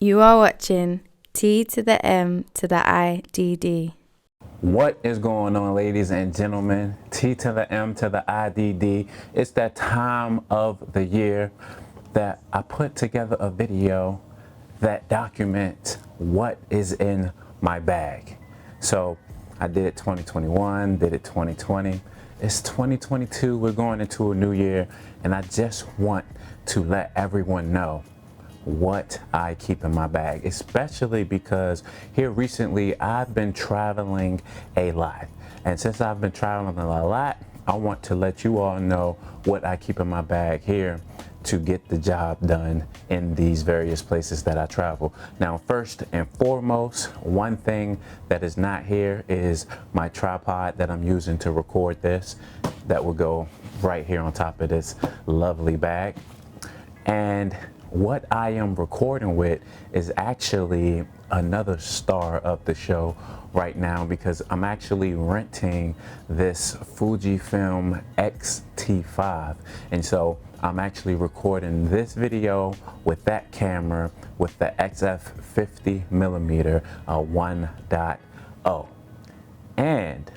You are watching T to the M to the IDD. What is going on, ladies and gentlemen? T to the M to the IDD. It's that time of the year that I put together a video that documents what is in my bag. So I did it 2021, did it 2020. It's 2022, we're going into a new year, and I just want to let everyone know what I keep in my bag, especially because here recently I've been traveling a lot. And since I've been traveling a lot, I want to let you all know what I keep in my bag here to get the job done in these various places that I travel. Now, first and foremost, one thing that is not here is my tripod that I'm using to record this. That will go right here on top of this lovely bag. And what I am recording with is actually another star of the show right now, because I'm actually renting this Fuji X-T5, and so I'm actually recording this video with that camera with the XF50 millimeter 1.0, and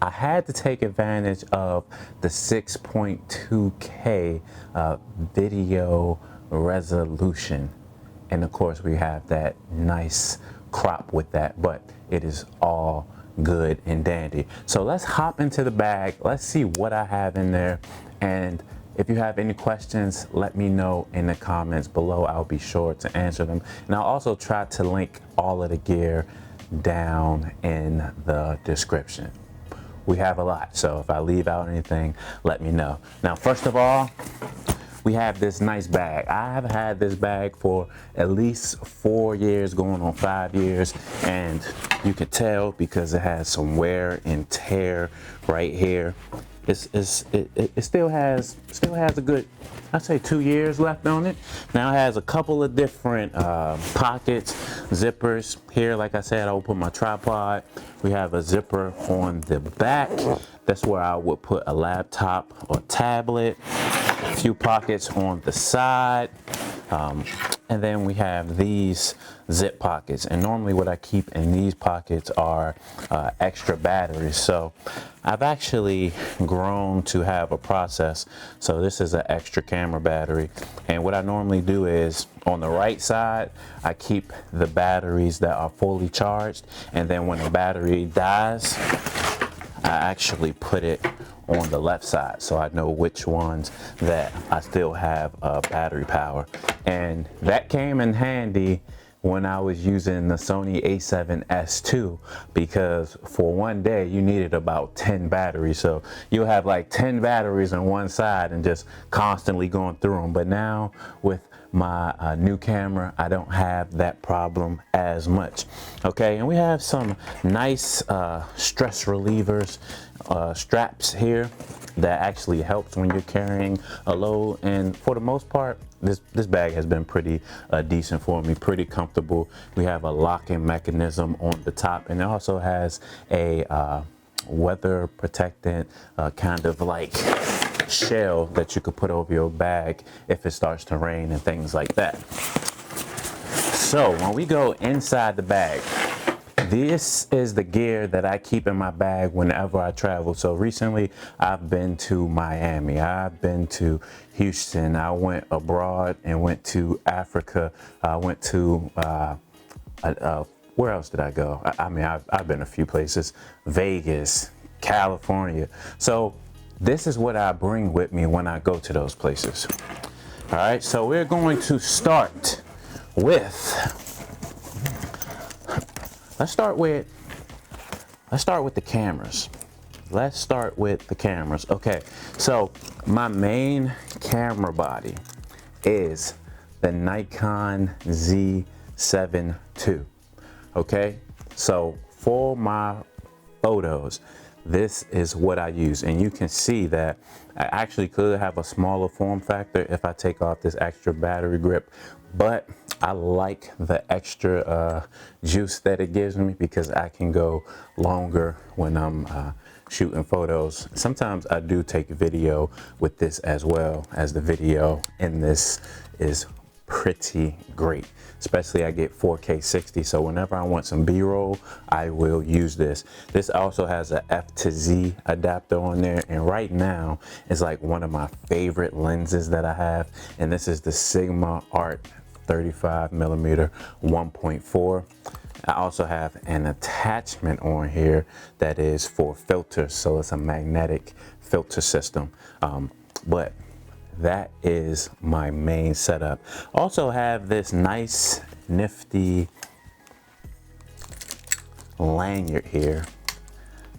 I had to take advantage of the 6.2K video resolution, and of course we have that nice crop with that, but it is all good and dandy. So let's hop into the bag, let's see what I have in there, and if you have any questions, let me know in the comments below. I'll be sure to answer them, and I'll also try to link all of the gear down in the description. We have a lot, so if I leave out anything, let me know. Now, first of all, we have this nice bag. I have had this bag for at least 4 years, going on 5 years, and you can tell because it has some wear and tear right here. It still has a good, I'd say 2 years left on it. Now it has a couple of different pockets, zippers here. Like I said, I will put my tripod. We have a zipper on the back. That's where I would put a laptop or tablet. A few pockets on the side. And then we have these zip pockets, and normally what I keep in these pockets are extra batteries. So I've actually grown to have a process. So this is an extra camera battery, and what I normally do is on the right side I keep the batteries that are fully charged, and then when the battery dies I actually put it on the left side, so I know which ones that I still have battery power. And that came in handy when I was using the Sony A7S3, because for one day you needed about 10 batteries. So you'll have like 10 batteries on one side and just constantly going through them. But now with my new camera, I don't have that problem as much. Okay, and we have some nice stress relievers, straps here that actually helps when you're carrying a load. And for the most part, this bag has been pretty decent for me, pretty comfortable. We have a locking mechanism on the top, and it also has a weather protectant kind of like shell that you could put over your bag if it starts to rain and things like that. So when we go inside the bag, this is the gear that I keep in my bag whenever I travel. So recently I've been to Miami, I've been to Houston, I went abroad and went to Africa, I went to where else did I go? I mean, I've been a few places, Vegas, California. So this is what I bring with me when I go to those places. All right, so we're going to start with, let's start with the cameras. Let's start with the cameras. Okay, so my main camera body is the Nikon Z72. Okay, so for my photos, this is what I use, and you can see that I actually could have a smaller form factor if I take off this extra battery grip, but I like the extra juice that it gives me because I can go longer when I'm shooting photos. Sometimes I do take video with this as well, as the video in this is pretty great. Especially I get 4K 60, so whenever I want some B-roll, I will use this. This also has a F to Z adapter on there, and right now it's like one of my favorite lenses that I have, and this is the Sigma Art 35mm 1.4. I also have an attachment on here that is for filters, so it's a magnetic filter system. But that is my main setup. Also have this nice nifty lanyard here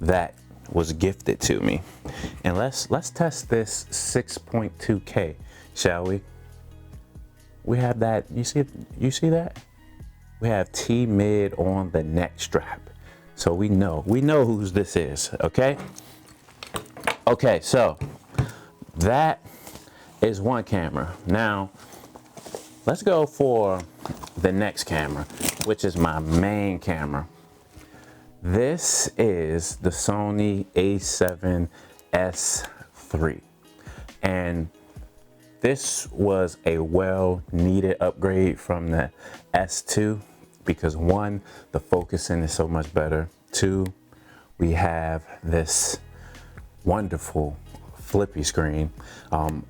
that was gifted to me. And let's test this 6.2K, shall we? We have that, you see that? We have T-mid on the neck strap. So we know whose this is, okay? Okay, so that is one camera. Now, let's go for the next camera, which is my main camera. This is the Sony A7S3. And this was a well-needed upgrade from the S2 because one, the focusing is so much better. Two, we have this wonderful flippy screen.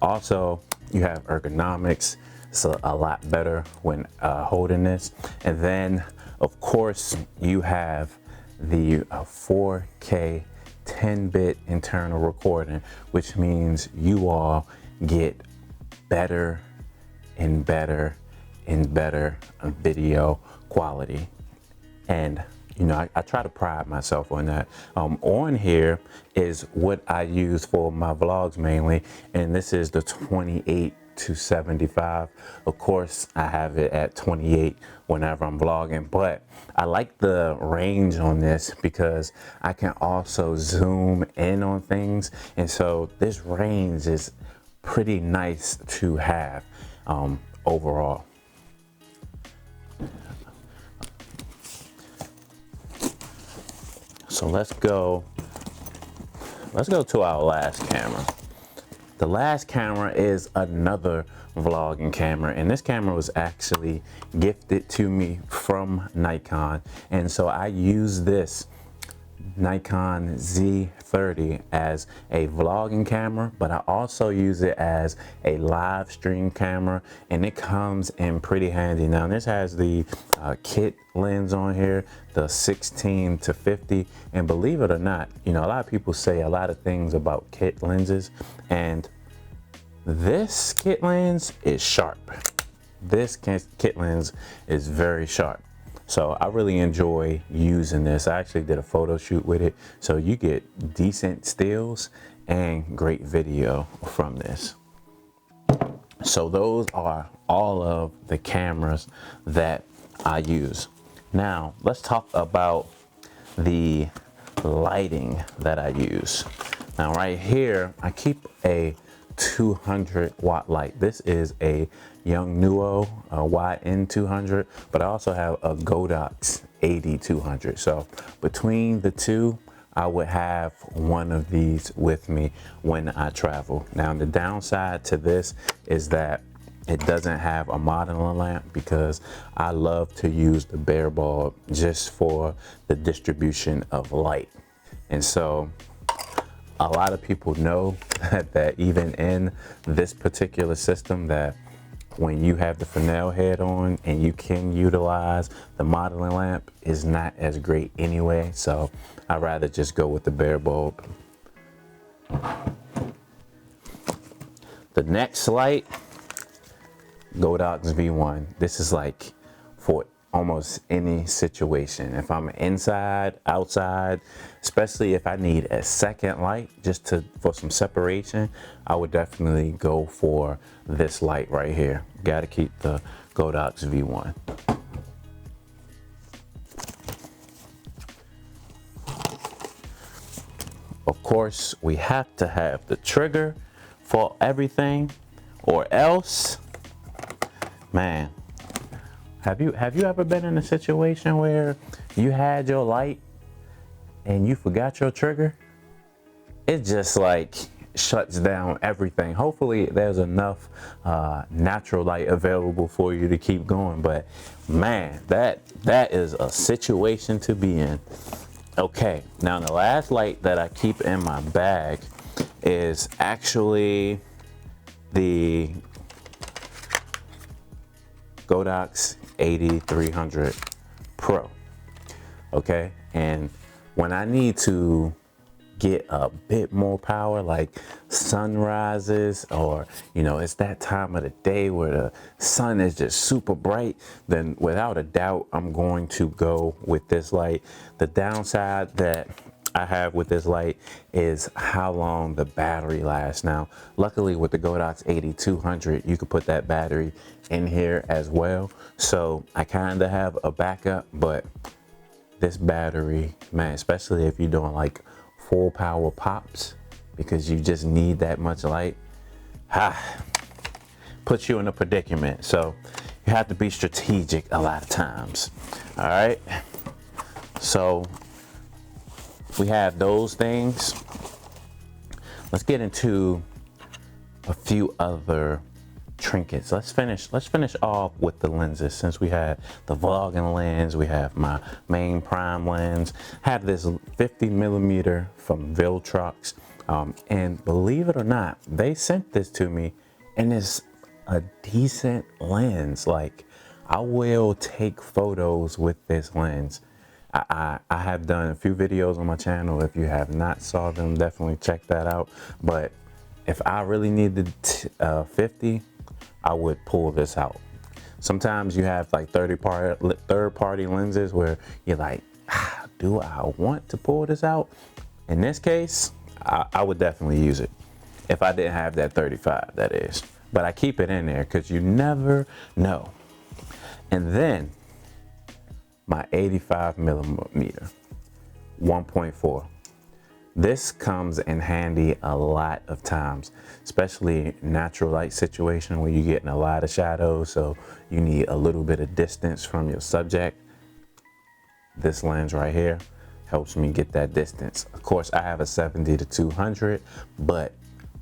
Also, you have ergonomics. It's a lot better when holding this. And then, of course, you have the 4K 10-bit internal recording, which means you all get better and better and better video quality. And you know, I try to pride myself on that. On here is what I use for my vlogs mainly, and this is the 28-75. Of course, I have it at 28 whenever I'm vlogging, but I like the range on this because I can also zoom in on things, and so this range is pretty nice to have overall. So let's go to our last camera. The last camera is another vlogging camera, and this camera was actually gifted to me from Nikon, and so I use this Nikon Z30 as a vlogging camera, but I also use it as a live stream camera, and it comes in pretty handy. Now this has the kit lens on here, the 16-50, and believe it or not, you know, a lot of people say a lot of things about kit lenses, and this kit lens is sharp. This kit lens is very sharp. So I really enjoy using this. I actually did a photo shoot with it. So you get decent stills and great video from this. So those are all of the cameras that I use. Now let's talk about the lighting that I use. Now right here, I keep a 200 watt light. This is a Yongnuo YN200, but I also have a Godox AD200. So between the two, I would have one of these with me when I travel. Now the downside to this is that it doesn't have a modeling lamp because I love to use the bare bulb just for the distribution of light. And so a lot of people know that even in this particular system, that when you have the Fresnel head on and you can utilize the modeling lamp, is not as great anyway. So I'd rather just go with the bare bulb. The next light, Godox V1. This is like for almost any situation. If I'm inside, outside, especially if I need a second light just for some separation, I would definitely go for this light right here. Got to keep the Godox V1. Of course, we have to have the trigger for everything, or else, man, have you ever been in a situation where you had your light and you forgot your trigger? It's just like shuts down everything. Hopefully there's enough natural light available for you to keep going, but man, that is a situation to be in. Okay, now the last light that I keep in my bag is actually the Godox AD300 Pro. Okay, and when I need to get a bit more power, like sunrises, or you know, it's that time of the day where the sun is just super bright, then without a doubt I'm going to go with this light. The downside that I have with this light is how long the battery lasts. Now luckily with the Godox AD200 you could put that battery in here as well, so I kind of have a backup. But this battery, man, especially if you're doing like full power pops because you just need that much light, puts you in a predicament. So you have to be strategic a lot of times. All right, so we have those things. Let's get into a few other trinkets. Let's finish off with the lenses. Since we had the vlogging lens, we have my main prime lens, have this 50mm from Viltrox, and believe it or not, they sent this to me and it's a decent lens. Like, I will take photos with this lens. I have done a few videos on my channel. If you have not saw them, definitely check that out. But if I really needed 50, I would pull this out. Sometimes you have like third-party lenses where you're like, do I want to pull this out? In this case, I would definitely use it if I didn't have that 35, that is. But I keep it in there because you never know. And then my 85mm 1.4. This comes in handy a lot of times, especially natural light situation where you're getting a lot of shadows, so you need a little bit of distance from your subject. This lens right here helps me get that distance. Of course, I have a 70-200, but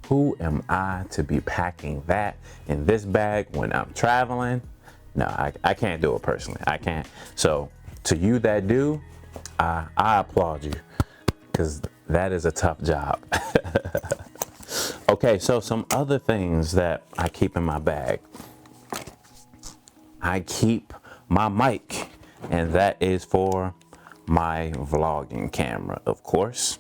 who am I to be packing that in this bag when I'm traveling? No, I can't do it personally. I can't. So to you that do, I applaud you, because that is a tough job. Okay, so some other things that I keep in my bag. I keep my mic, and that is for my vlogging camera, of course.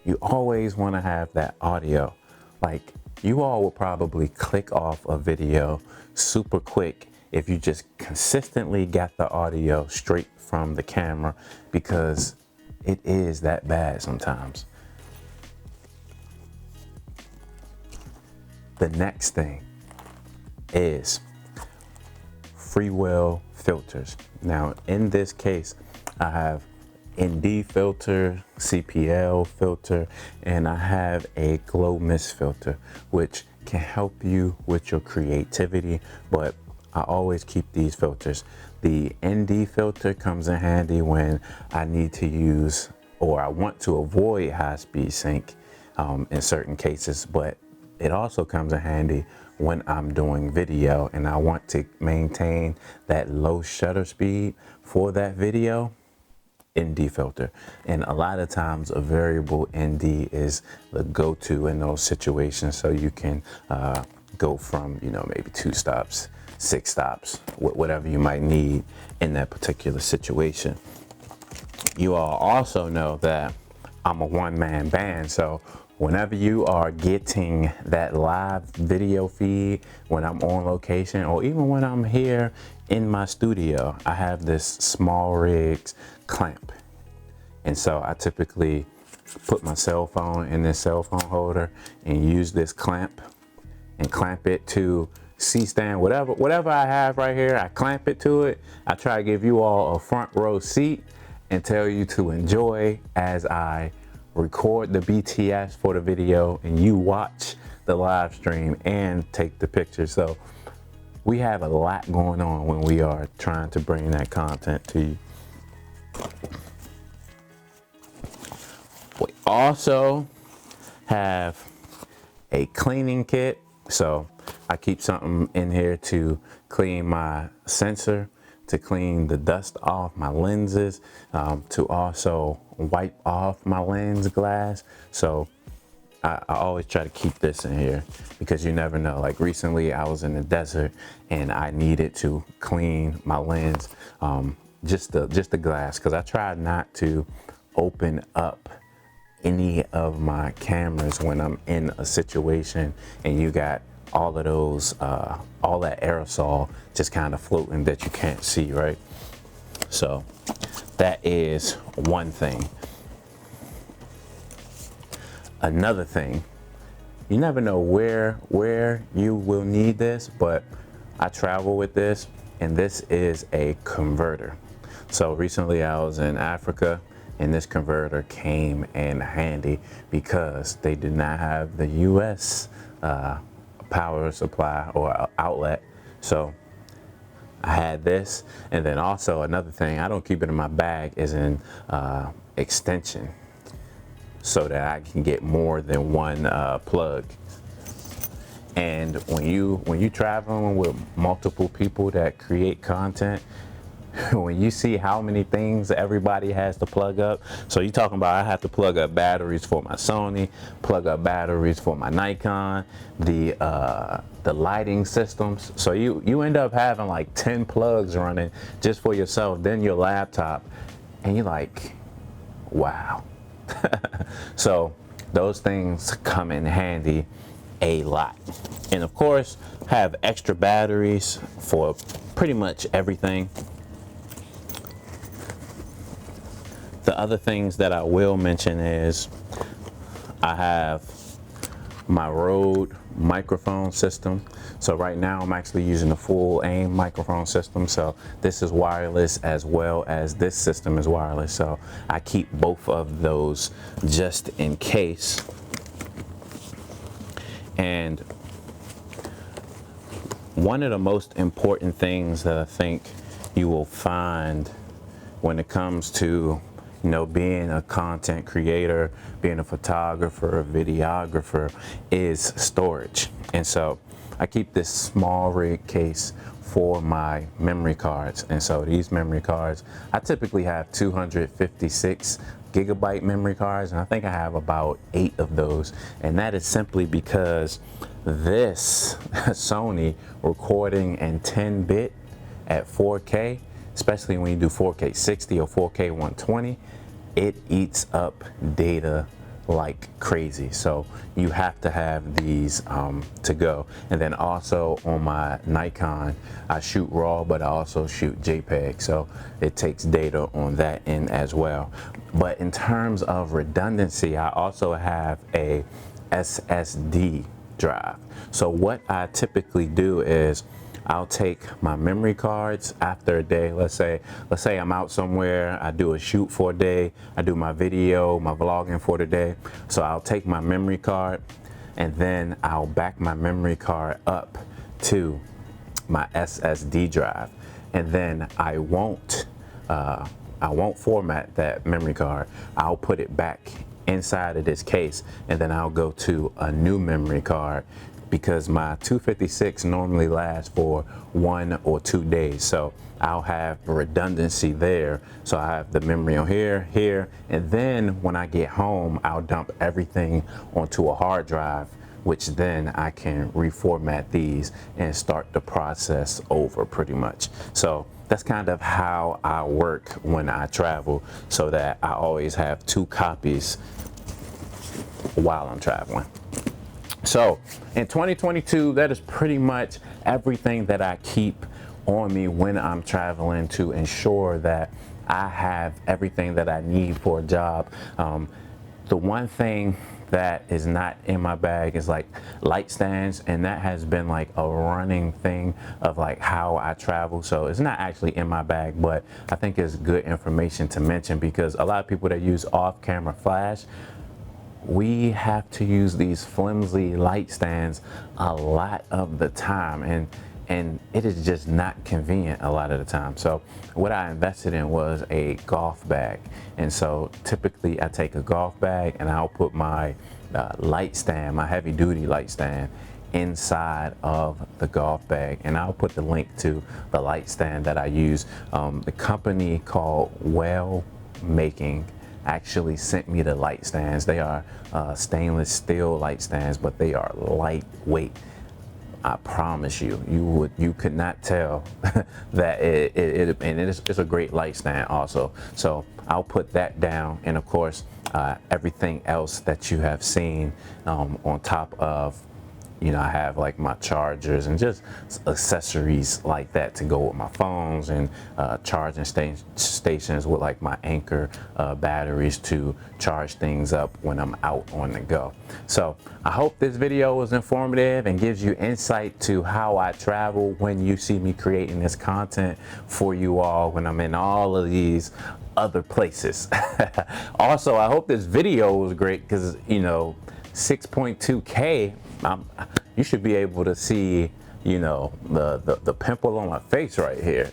You always want to have that audio. Like, you all will probably click off a video super quick if you just consistently got the audio straight from the camera, because it is that bad sometimes. The next thing is free will filters. Now in this case, I have ND filter, CPL filter, and I have a glow mist filter, which can help you with your creativity, but I always keep these filters. The ND filter comes in handy when I need to use, or I want to avoid high-speed sync in certain cases, but it also comes in handy when I'm doing video and I want to maintain that low shutter speed for that video. ND filter, and a lot of times a variable ND is the go-to in those situations, so you can go from, you know, maybe 2 stops, 6 stops, whatever you might need in that particular situation. You all also know that I'm a one-man band, so whenever you are getting that live video feed, when I'm on location, or even when I'm here in my studio, I have this small rigs clamp. And so I typically put my cell phone in this cell phone holder and use this clamp and clamp it to C-stand, whatever I have right here, I clamp it to it. I try to give you all a front row seat and tell you to enjoy as I record the BTS for the video and you watch the live stream and take the picture. So we have a lot going on when we are trying to bring that content to you. We also have a cleaning kit. So I keep something in here to clean my sensor, to clean the dust off my lenses, to also wipe off my lens glass. So I always try to keep this in here because you never know. Like recently I was in the desert and I needed to clean my lens, just the glass, because I tried not to open up any of my cameras when I'm in a situation and you got all of those, all that aerosol just kind of floating that you can't see, right? So that is one thing. Another thing, you never know where you will need this, but I travel with this, and this is a converter. So recently I was in Africa and this converter came in handy because they did not have the US power supply or outlet. So I had this, and then also another thing, I don't keep it in my bag, is an extension, so that I can get more than one plug. And when you traveling with multiple people that create content, when you see how many things everybody has to plug up, so you're talking about I have to plug up batteries for my Sony, plug up batteries for my Nikon, the lighting systems. So you end up having like 10 plugs running just for yourself, then your laptop, and you're like, wow. So those things come in handy a lot. And of course, have extra batteries for pretty much everything. The other things that I will mention is I have my Rode microphone system. So right now I'm actually using the Fulaim microphone system. So this is wireless as well as this system is wireless. So I keep both of those just in case. And one of the most important things that I think you will find when it comes to, you know, being a content creator, being a photographer, a videographer, is storage. And so I keep this small rig case for my memory cards. And so these memory cards, I typically have 256 gigabyte memory cards, and I think I have about 8 of those. And that is simply because this Sony recording in 10-bit at 4K, especially when you do 4K 60 or 4K 120, it eats up data like crazy. So you have to have these to go. And then also on my Nikon, I shoot RAW, but I also shoot JPEG. So it takes data on that end as well. But in terms of redundancy, I also have a SSD drive. So what I typically do is I'll take my memory cards after a day. Let's say I'm out somewhere, I do a shoot for a day, I do my video, my vlogging for the day. So I'll take my memory card and then I'll back my memory card up to my SSD drive. And then I won't format that memory card. I'll put it back inside of this case, and then I'll go to a new memory card, because my 256 normally lasts for 1 or 2 days. So I'll have redundancy there. So I have the memory on here, and then when I get home, I'll dump everything onto a hard drive, which then I can reformat these and start the process over pretty much. So that's kind of how I work when I travel, so that I always have 2 copies while I'm traveling. So in 2022, that is pretty much everything that I keep on me when I'm traveling to ensure that I have everything that I need for a job. The one thing that is not in my bag is like light stands, and that has been like a running thing of like how I travel. So it's not actually in my bag, but I think it's good information to mention, because a lot of people that use off-camera flash, we have to use these flimsy light stands a lot of the time, and it is just not convenient a lot of the time. So what I invested in was a golf bag. And so typically I take a golf bag and I'll put my light stand, my heavy duty light stand, inside of the golf bag, and I'll put the link to the light stand that I use. The company called Well Making actually sent me the light stands. They are stainless steel light stands, but they are lightweight. I promise you, you could not tell that it's a great light stand also. So I'll put that down, and of course everything else that you have seen on top of, you know, I have like my chargers and just accessories like that to go with my phones, and charging stations with like my Anchor batteries to charge things up when I'm out on the go. So I hope this video was informative and gives you insight to how I travel when you see me creating this content for you all when I'm in all of these other places. Also, I hope this video was great because, you know, 6.2K, you should be able to see, you know, the pimple on my face right here.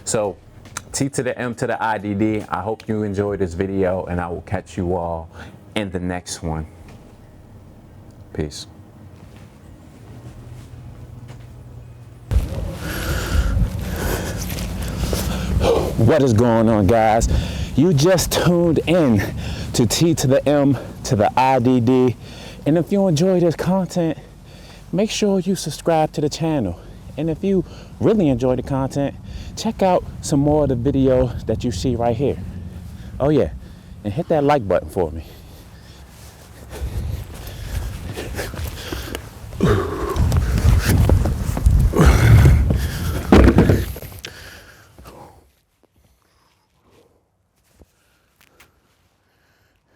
So T to the M to the IDD. I hope you enjoyed this video, and I will catch you all in the next one. Peace. What is going on, guys? You just tuned in to T to the M to the IDD. And if you enjoy this content, make sure you subscribe to the channel. And if you really enjoy the content, check out some more of the videos that you see right here. Oh yeah, and hit that like button for me.